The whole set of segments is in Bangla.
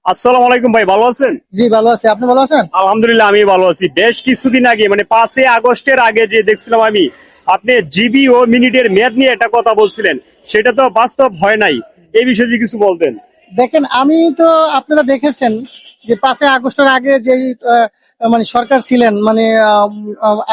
আসসালামু আলাইকুম ভাই, ভালো আছেন? জি ভালো আছি, আপনি ভালো আছেন? আলহামদুলিল্লাহ, আমি ভালো আছি। বেশ কিছুদিন আগে মানে 5 আগস্টের আগে যে দেখছিলাম আমি, আপনি জিবি ও মিনিটের মেয়াদ নিয়ে একটা কথা বলছিলেন, সেটা তো বাস্তব হয় নাই। এই বিষয়ে যদি কিছু বলতেন। দেখেন, আমি তো আপনারা দেখেছেন যে 5 আগস্টের আগে যে মানে সরকার ছিলেন, মানে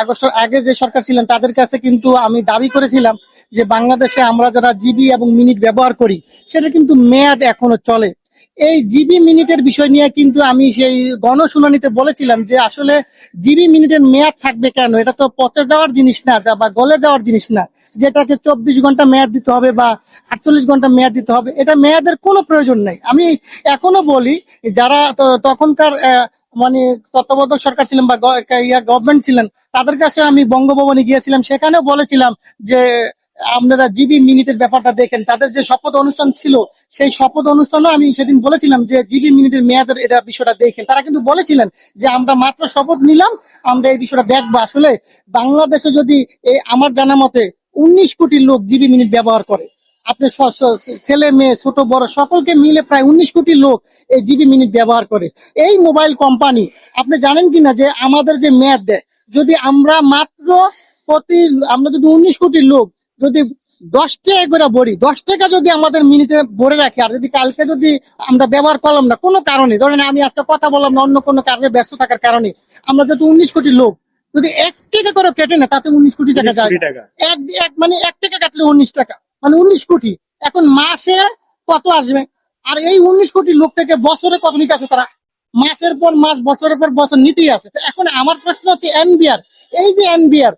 আগস্টের আগে যে সরকার ছিলেন তাদের কাছে কিন্তু আমি দাবি করেছিলাম যে বাংলাদেশে আমরা যারা জিবি এবং মিনিট ব্যবহার করি সেটা কিন্তু মেয়াদ এখনো চলে। এই জিবি মিনিটের বিষয় নিয়ে কিন্তু আমি সেই গণশুনানিতে বলেছিলাম যে আসলে জিবি মিনিটের মেয়াদ থাকবে কেন, এটা তো পচে যাওয়ার জিনিস না বা গলে যাওয়ার জিনিস না, যেটাকে 24 ঘন্টা মেয়াদ দিতে হবে বা 48 ঘন্টা মেয়াদ দিতে হবে, এটা মেয়াদের কোনো প্রয়োজন নেই। আমি এখনো বলি, যারা তখনকার মানে তত্ত্বাবধায়ক সরকার ছিলেন বা গভর্নমেন্ট ছিলেন তাদের কাছে আমি বঙ্গভবনে গিয়েছিলাম, সেখানেও বলেছিলাম যে আপনারা জিবি মিনিটের ব্যাপারটা দেখেন। তাদের যে শপথ অনুষ্ঠান ছিল সেই শপথ অনুষ্ঠানেও আমি সেদিন বলেছিলাম যে জিবি মিনিটের মেয়াদের এটা বিষয়টা দেখেন। তারা কিন্তু বলেছিলেন যে আমরা মাত্র শপথ নিলাম, আমরা এই বিষয়টা দেখবো। আসলে বাংলাদেশে যদি এই আমার জানা মতে 19 কোটি লোক জিবি মিনিট ব্যবহার করে, আপনি ছেলে মেয়ে ছোট বড় সকলকে মিলে প্রায় 19 কোটি লোক এই জিবি মিনিট ব্যবহার করে। এই মোবাইল কোম্পানি, আপনি জানেন কিনা যে আমাদের যে মেয়াদ দেয়, যদি আমরা মাত্র আমরা যদি 19 কোটি লোক যদি 10 টাকা করে ভরি, 10 টাকা যদি আমাদের মিনিটে ভরে রাখি, আর যদি কালকে যদি আমরা ব্যবহার করলাম না কোনো কারণে, ধরেন আমি আজকে কথা বললাম না অন্য কোনো কারণে ব্যস্ত থাকার কারণে, আমরা যদি 19 কোটি লোক যদি 1 টাকা করে কেটে না, তাতে 19 কোটি টাকা 19 যায়। কোটি টাকা। মানে 1 টাকা কাটলে 19 টাকা, মানে 19 কোটি। এখন মাসে কত আসবে? আর এই 19 কোটি লোক থেকে বছরে কত নিতে আছে তারা? মাসের পর মাস, বছরের পর বছর নিতেই আছে। তো এখন আমার প্রশ্ন হচ্ছে এনবিআর, এই যে এনবিআর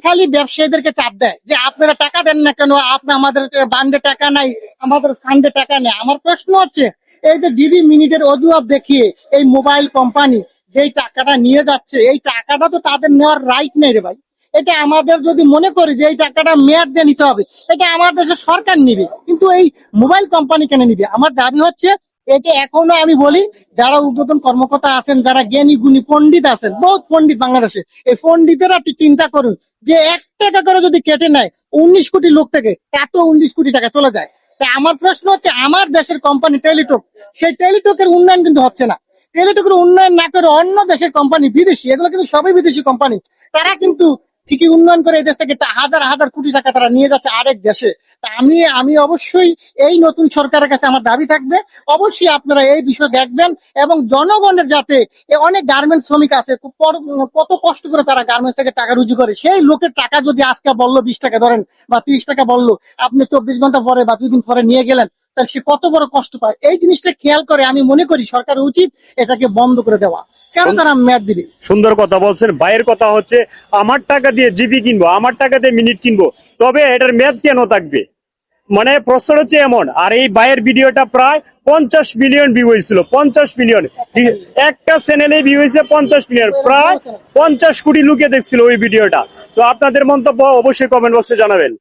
খালি ব্যবসায়ীদেরকে চাপ দেয় যে আপনারা টাকা দেন না কেন, আপনার আমাদের বান্ডে টাকা নাই, আমাদের ফান্ডে টাকা নেই। আমার প্রশ্ন হচ্ছে এই যে জিবি মিনিটের অজুহাত দেখিয়ে এই মোবাইল কোম্পানি যেই টাকাটা নিয়ে যাচ্ছে, এই টাকাটা তো তাদের নেওয়ার রাইট নেই রে ভাই। এটা আমাদের যদি মনে করি যে এই টাকাটা মেয়াদ দিয়ে নিতে হবে, এটা আমার দেশের সরকার নিবে, কিন্তু এই মোবাইল কোম্পানি কেন নিবে? আমার দাবি হচ্ছে এটা এখনো আমি বলি, যারা ঊর্ধ্বতন কর্মকর্তা আছেন, যারা জ্ঞানী গুণী পণ্ডিত আছেন, বহুত পণ্ডিত বাংলাদেশে, এই পণ্ডিতেরা একটু চিন্তা করুন যে 1 টাকা করে যদি কেটে নেয় 19 কোটি লোক থেকে, এত 19 কোটি টাকা চলে যায়। তাই আমার প্রশ্ন হচ্ছে, আমার দেশের কোম্পানি টেলিটক, সেই টেলিটকের উন্নয়ন কিন্তু হচ্ছে না। টেলিটকের উন্নয়ন না করে অন্য দেশের কোম্পানি, বিদেশি, এগুলো কিন্তু সবই বিদেশি কোম্পানি, তারা কিন্তু ঠিকই উন্নয়ন করে এই দেশ থেকে হাজার হাজার কোটি টাকা তারা নিয়ে যাচ্ছে আরেক দেশে। তা আমি অবশ্যই এই নতুন সরকারের কাছে আমার দাবি থাকবে, অবশ্যই আপনারা এই বিষয় দেখবেন এবং জনগণের যাতে, অনেক গার্মেন্টস শ্রমিক আছে, কত কষ্ট করে তারা গার্মেন্টস থেকে টাকা রুজু করে, সেই লোকের টাকা যদি আজকে বললো 20 টাকা ধরেন বা 30 টাকা বললো, আপনি 24 ঘন্টা পরে বা 2 দিন পরে নিয়ে গেলেন, তাহলে সে কত বড় কষ্ট পায়। এই জিনিসটা খেয়াল করে আমি মনে করি সরকারের উচিত এটাকে বন্ধ করে দেওয়া। কেন তারা মেয়াদ দিবে? সুন্দর কথা বলছেন। ভাইয়ের কথা হচ্ছে আমার টাকা দিয়ে জিবি কিনবো, আমার টাকা দিয়ে মিনিট কিনবো, তবে এটার মেয়াদ কেন থাকবে? মানে প্রশ্ন হচ্ছে এমন। আর এই ভাইয়ের ভিডিওটা প্রায় 50 মিলিয়ন ভিউ হয়েছিল, 50 মিলিয়ন। একটা চ্যানেলে ভিউ হয়েছে 50 মিলিয়ন, প্রায় 50 কোটি লোকে দেখছিল ওই ভিডিওটা। তো আপনাদের মন্তব্য অবশ্যই কমেন্ট বক্সে জানাবেন।